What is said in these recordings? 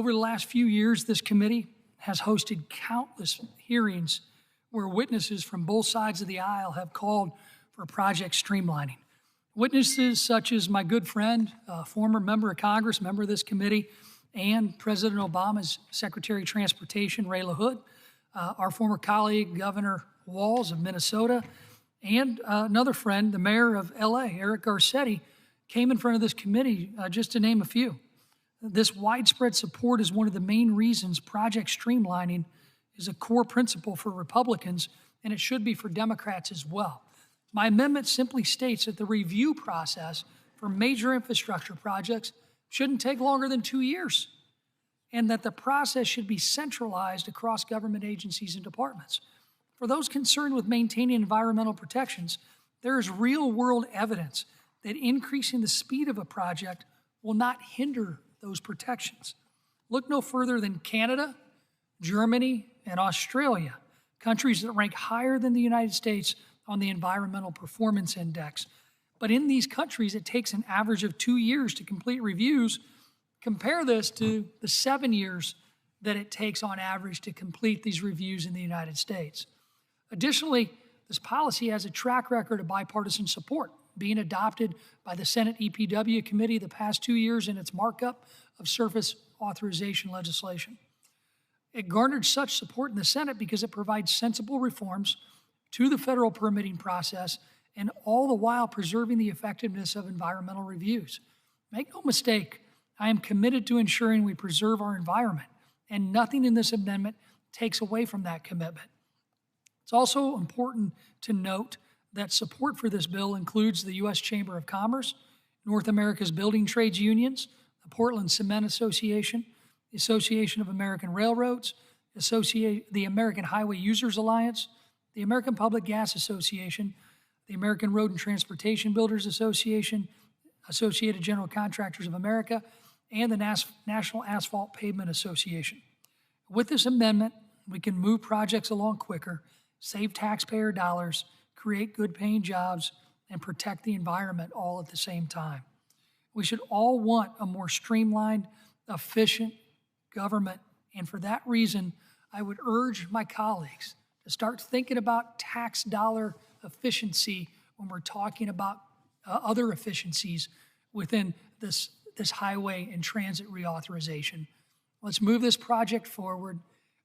Over the last few years, this committee has hosted countless hearings where witnesses from both sides of the aisle have called for project streamlining. Witnesses such as my good friend, former member of Congress, member of this committee, and President Obama's Secretary of Transportation, Ray LaHood, our former colleague, Governor Walz of Minnesota, and another friend, the mayor of LA, Eric Garcetti, came in front of this committee, just to name a few. This widespread support is one of the main reasons project streamlining is a core principle for Republicans, and it should be for Democrats as well. My amendment simply states that the review process for major infrastructure projects shouldn't take longer than 2 years, and that the process should be centralized across government agencies and departments. For those concerned with maintaining environmental protections, there is real-world evidence that increasing the speed of a project will not hinder those protections. Look no further than Canada, Germany, and Australia, countries that rank higher than the United States on the Environmental Performance Index. But in these countries, it takes an average of 2 years to complete reviews. Compare this to the 7 years that it takes on average to complete these reviews in the United States. Additionally, this policy has a track record of bipartisan support, being adopted by the Senate EPW committee the past 2 years in its markup of surface authorization legislation. It garnered such support in the Senate because it provides sensible reforms to the federal permitting process, and all the while preserving the effectiveness of environmental reviews. Make no mistake, I am committed to ensuring we preserve our environment, and nothing in this amendment takes away from that commitment. It's also important to note that support for this bill includes the U.S. Chamber of Commerce, North America's building trades unions, the Portland Cement Association, the Association of American Railroads, the American Highway Users Alliance, the American Public Gas Association, the American Road and Transportation Builders Association, Associated General Contractors of America, and the National Asphalt Pavement Association. With this amendment, we can move projects along quicker, save taxpayer dollars, create good-paying jobs, and protect the environment all at the same time. We should all want a more streamlined, efficient government, and for that reason, I would urge my colleagues to start thinking about tax dollar efficiency when we're talking about other efficiencies within this highway and transit reauthorization. Let's move this project forward.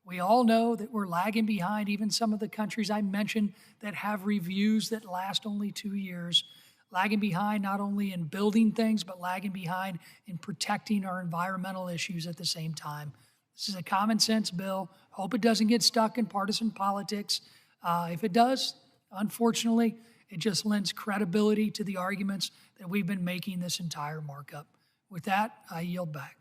We all know that we're lagging behind even some of the countries I mentioned that have reviews that last only 2 years, lagging behind not only in building things, but lagging behind in protecting our environmental issues at the same time. This is a common sense bill. Hope it doesn't get stuck in partisan politics. If it does, unfortunately, it just lends credibility to the arguments that we've been making this entire markup. With that, I yield back.